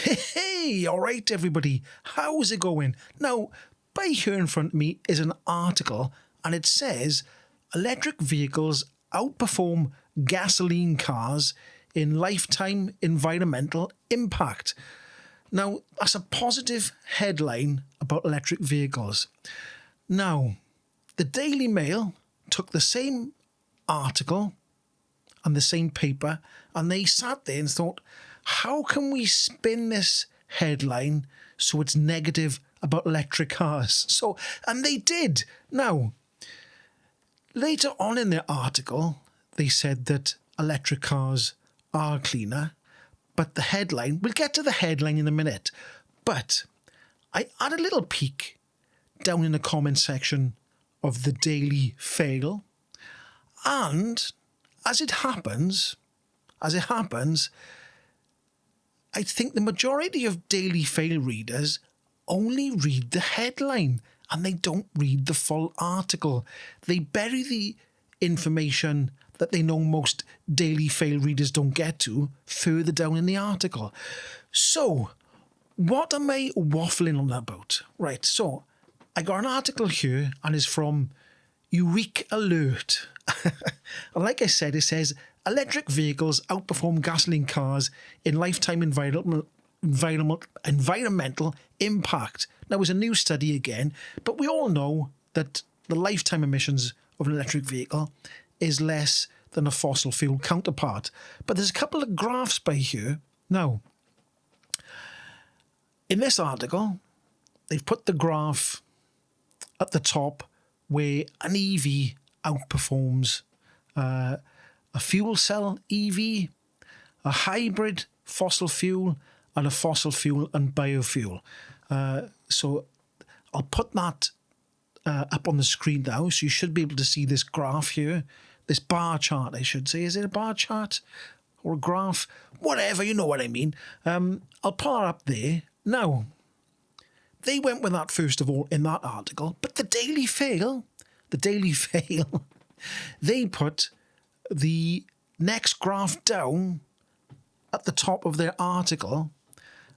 Hey, all right, everybody. How's it going? Now, by here in front of me is an article, and it says electric vehicles outperform gasoline cars in lifetime environmental impact. Now, that's a positive headline about electric vehicles. Now, the Daily Mail took the same article and the same paper, and they sat there and thought, how can we spin this headline so it's negative about electric cars? And they did. Now, later on in their article, they said that electric cars are cleaner, but the headline, we'll get to the headline in a minute, but I had a little peek down in the comment section of the Daily Fail, and as it happens, I think the majority of Daily Fail readers only read the headline and they don't read the full article. They bury the information that they know most Daily Fail readers don't get to further down in the article. So, what am I waffling on about? Right, so I got an article here and it's from EUREKALERT. And like I said, it says, electric vehicles outperform gasoline cars in lifetime environmental impact. Now, it's a new study again, but we all know that the lifetime emissions of an electric vehicle is less than a fossil fuel counterpart. But there's a couple of graphs by here. Now, in this article, they've put the graph at the top where an EV outperforms a fuel cell EV, a hybrid fossil fuel, and a fossil fuel and biofuel. So I'll put that up on the screen now, so you should be able to see this graph here, this bar chart, I should say. Is it a bar chart or a graph? Whatever, you know what I mean. I'll put it up there. Now, they went with that first of all in that article, but the Daily Fail, they put the next graph down at the top of their article,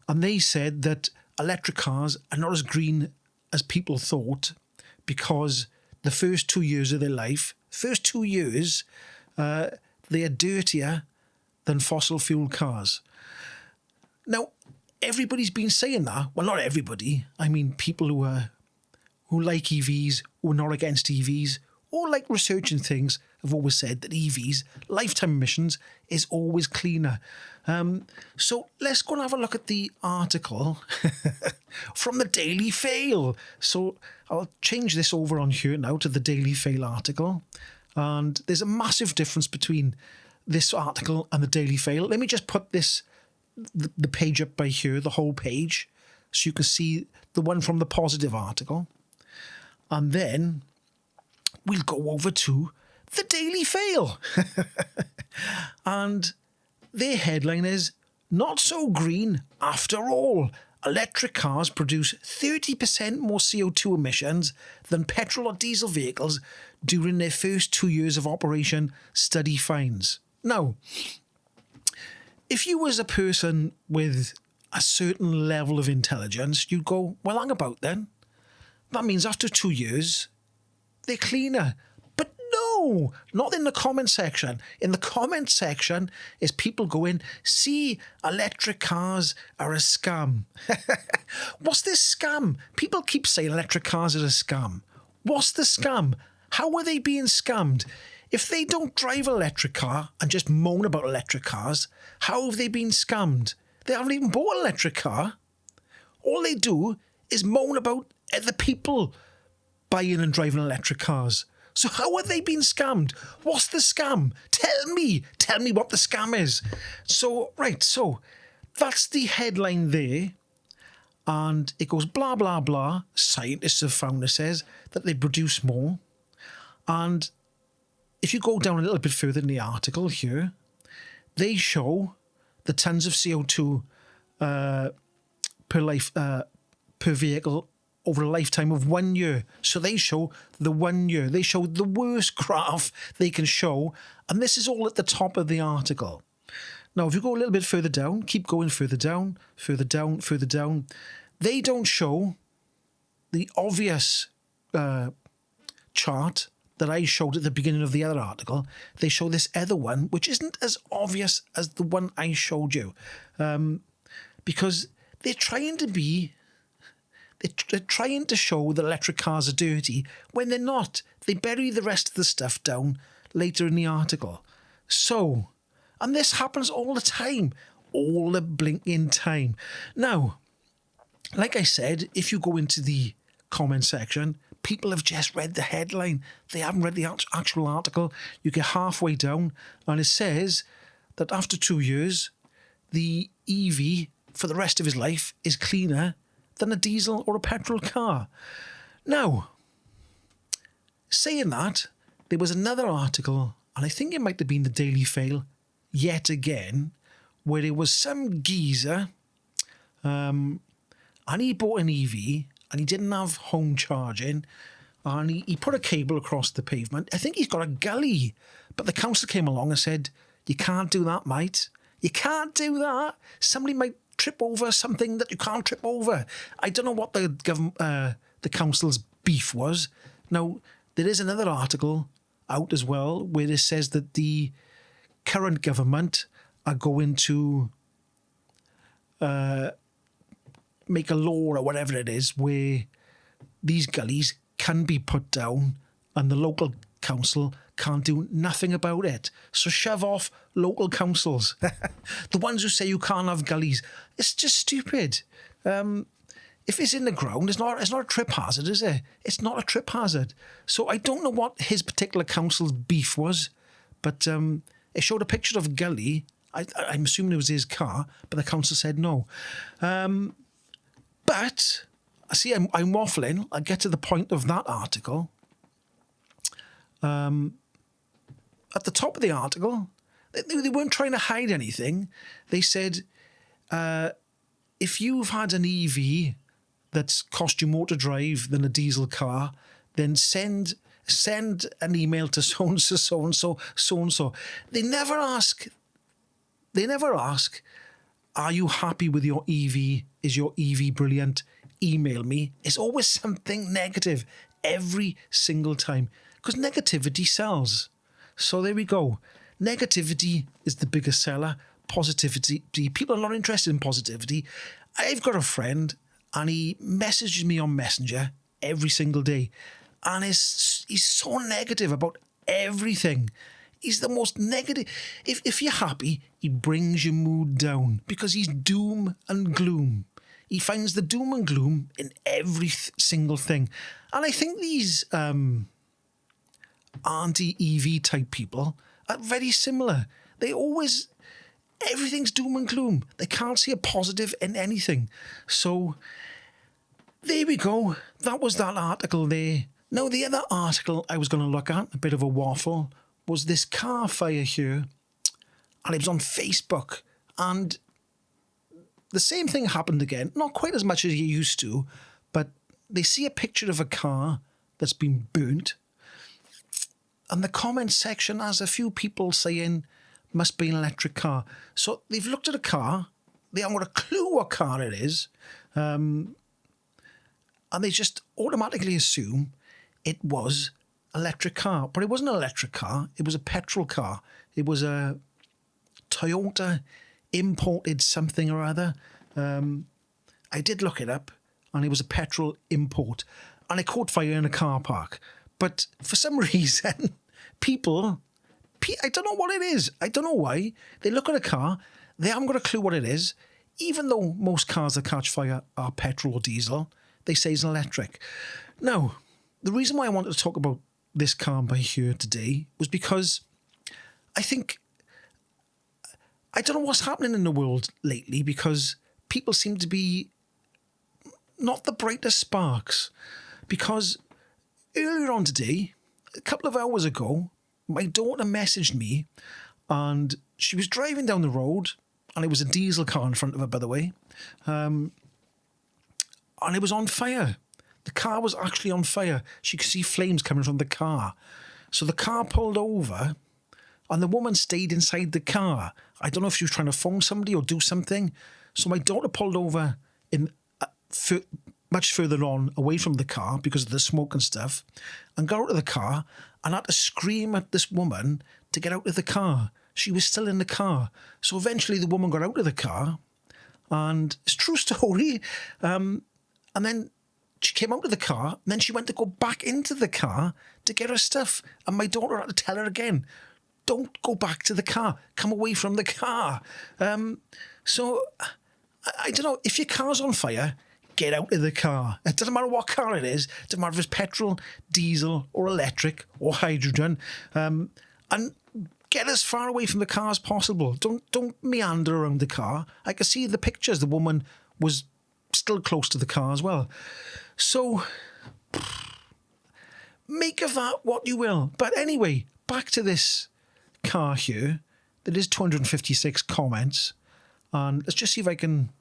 and they said that electric cars are not as green as people thought because the first 2 years of their life, they are dirtier than fossil fuel cars. Now, everybody's been saying that. Well, not everybody. I mean, people who like EVs, who are not against EVs, or like researching things, have always said that EVs, lifetime emissions, is always cleaner. So let's go and have a look at the article from the Daily Fail. So I'll change this over on here now to the Daily Fail article. And there's a massive difference between this article and the Daily Fail. Let me just put the page up by here, the whole page, so you can see the one from the positive article. And then we'll go over to the Daily Fail. And their headline is, not so green after all. Electric cars produce 30% more CO2 emissions than petrol or diesel vehicles during their first 2 years of operation, study finds. Now, if you was a person with a certain level of intelligence, you'd go, well, hang about then. That means after 2 years, they're cleaner. But no, not in the comment section. In the comment section is people going, see, electric cars are a scam. What's this scam? People keep saying electric cars are a scam. What's the scam? How are they being scammed? If they don't drive an electric car and just moan about electric cars, how have they been scammed? They haven't even bought an electric car. All they do is moan about the people buying and driving electric cars. So how have they been scammed? What's the scam? Tell me what the scam is. So, right, so that's the headline there. And it goes blah, blah, blah. Scientists have found, it says, that they produce more. And if you go down a little bit further in the article here, they show the tons of CO2 per vehicle over a lifetime of 1 year. So they show the 1 year. They show the worst graph they can show. And this is all at the top of the article. Now, if you go a little bit further down, keep going further down, further down, further down, they don't show the obvious chart that I showed at the beginning of the other article. They show this other one, which isn't as obvious as the one I showed you, because they're trying to show that electric cars are dirty when they're not. They bury the rest of the stuff down later in the article. So, and this happens all the time, all the blinking time. Now, like I said, if you go into the comment section, people have just read the headline. They haven't read the actual article. You get halfway down and it says that after 2 years, the EV for the rest of his life is cleaner than a diesel or a petrol car. Now, saying that, there was another article, and I think it might have been the Daily Fail yet again, where there was some geezer, and he bought an EV, and he didn't have home charging, and he put a cable across the pavement. I think he's got a gully, but the council came along and said, you can't do that, mate. You can't do that. Somebody might trip over something that you can't trip over. I don't know what the council's beef was. Now, there is another article out as well where it says that the current government are going to make a law or whatever it is where these gullies can be put down and the local council can't do nothing about it. So shove off local councils. The ones who say you can't have gullies. It's just stupid. If it's in the ground, it's not a trip hazard, is it? It's not a trip hazard. So I don't know what his particular council's beef was, but it showed a picture of a gully. I'm assuming it was his car, but the council said no. But, I see, I'm waffling. I'll get to the point of that article. At the top of the article, they weren't trying to hide anything. They said, if you've had an EV that's cost you more to drive than a diesel car, then send an email to so-and-so, so-and-so, so-and-so. They never ask, are you happy with your EV? Is your EV brilliant? Email me. It's always something negative every single time because negativity sells. So there we go. Negativity is the biggest seller. Positivity, people are not interested in positivity. I've got a friend and he messages me on Messenger every single day and he's so negative about everything. He's the most negative. If you're happy, he brings your mood down because he's doom and gloom. He finds the doom and gloom in every single thing. And I think these anti-EV type people are very similar. Everything's doom and gloom. They can't see a positive in anything. So there we go. That was that article there. Now, the other article I was going to look at, a bit of a waffle, was this car fire here. And it was on Facebook. And the same thing happened again. Not quite as much as you used to, but they see a picture of a car that's been burnt. And the comment section has a few people saying, must be an electric car. So they've looked at a car. They haven't got a clue what car it is. And they just automatically assume it was an electric car. But it wasn't an electric car. It was a petrol car. It was a Toyota imported something or other. I did look it up, and it was a petrol import. And it caught fire in a car park. But for some reason, people, I don't know what it is. I don't know why. They look at a car, they haven't got a clue what it is. Even though most cars that catch fire are petrol or diesel, they say it's electric. Now, the reason why I wanted to talk about this car by here today was because I don't know what's happening in the world lately because people seem to be not the brightest sparks. Because earlier on today, a couple of hours ago, my daughter messaged me and she was driving down the road and it was a diesel car in front of her, by the way. And it was on fire. The car was actually on fire. She could see flames coming from the car. So the car pulled over and the woman stayed inside the car. I don't know if she was trying to phone somebody or do something. So my daughter pulled over in much further on away from the car because of the smoke and stuff, and got out of the car and had to scream at this woman to get out of the car. She was still in the car. So eventually the woman got out of the car, and it's a true story. And then she came out of the car, and then she went to go back into the car to get her stuff. And my daughter had to tell her again, don't go back to the car. Come away from the car. So, I don't know. If your car's on fire, get out of the car. It doesn't matter what car it is. It doesn't matter if it's petrol, diesel, or electric, or hydrogen. And get as far away from the car as possible. Don't meander around the car. I can see the pictures. The woman was still close to the car as well. So, make of that what you will. But anyway, back to this car here. There is 256 comments. And let's just see if I can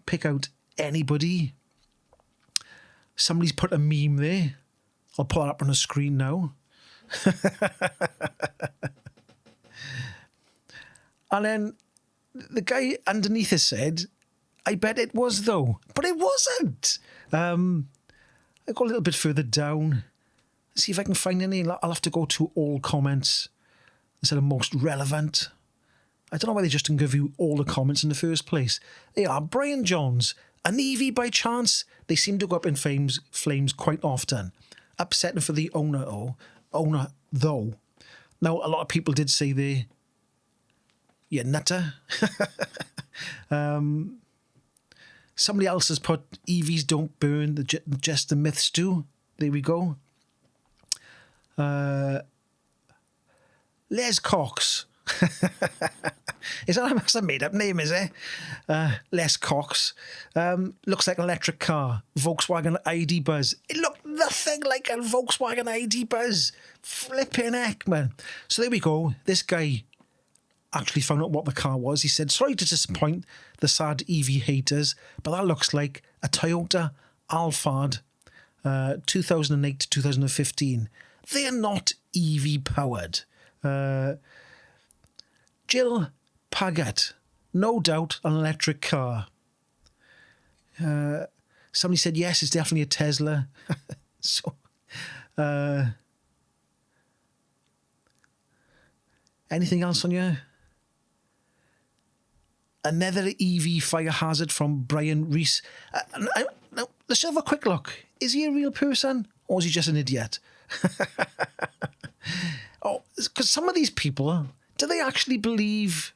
pick out anybody. Somebody's put a meme there. I'll pull it up on the screen now. And then the guy underneath has said, I bet it was though. But it wasn't. I go a little bit further down. See if I can find any. I'll have to go to all comments instead of most relevant. I don't know why they just didn't give you all the comments in the first place. They are Brian Johns. An EV by chance? They seem to go up in flames quite often. Upsetting for the owner though. Now, a lot of people did say they, you nutter. Somebody else has put EVs don't burn, just the myths do. There we go. Les Cox. That's a made-up name, is it? Les Cox. Looks like an electric car. Volkswagen ID Buzz. It looked nothing like a Volkswagen ID Buzz. Flipping heck, man. So there we go. This guy actually found out what the car was. He said, sorry to disappoint the sad EV haters, but that looks like a Toyota Alphard 2008 to 2015. They are not EV powered. Jill Paget, no doubt an electric car. Somebody said, yes, it's definitely a Tesla. So, anything else on you? Another EV fire hazard from Brian Reese. Now, let's have a quick look. Is he a real person or is he just an idiot? Oh, because some of these people, do they actually believe?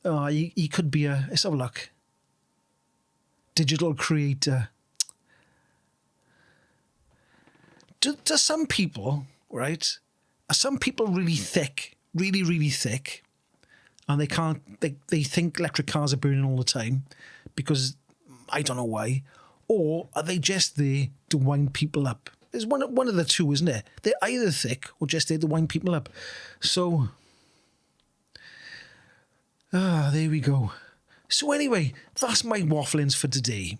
Oh, he could be let's have a look. Digital creator. Do some people, right? Are some people really thick, really, really thick, and they think electric cars are burning all the time because I don't know why, or are they just there to wind people up? There's one of the two, isn't it? They're either thick or just there to wind people up. So, there we go. So anyway, that's my wafflings for today.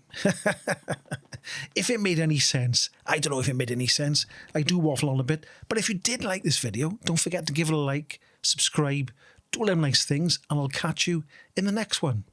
If it made any sense, I don't know if it made any sense. I do waffle on a bit. But if you did like this video, don't forget to give it a like, subscribe, do all them nice things, and I'll catch you in the next one.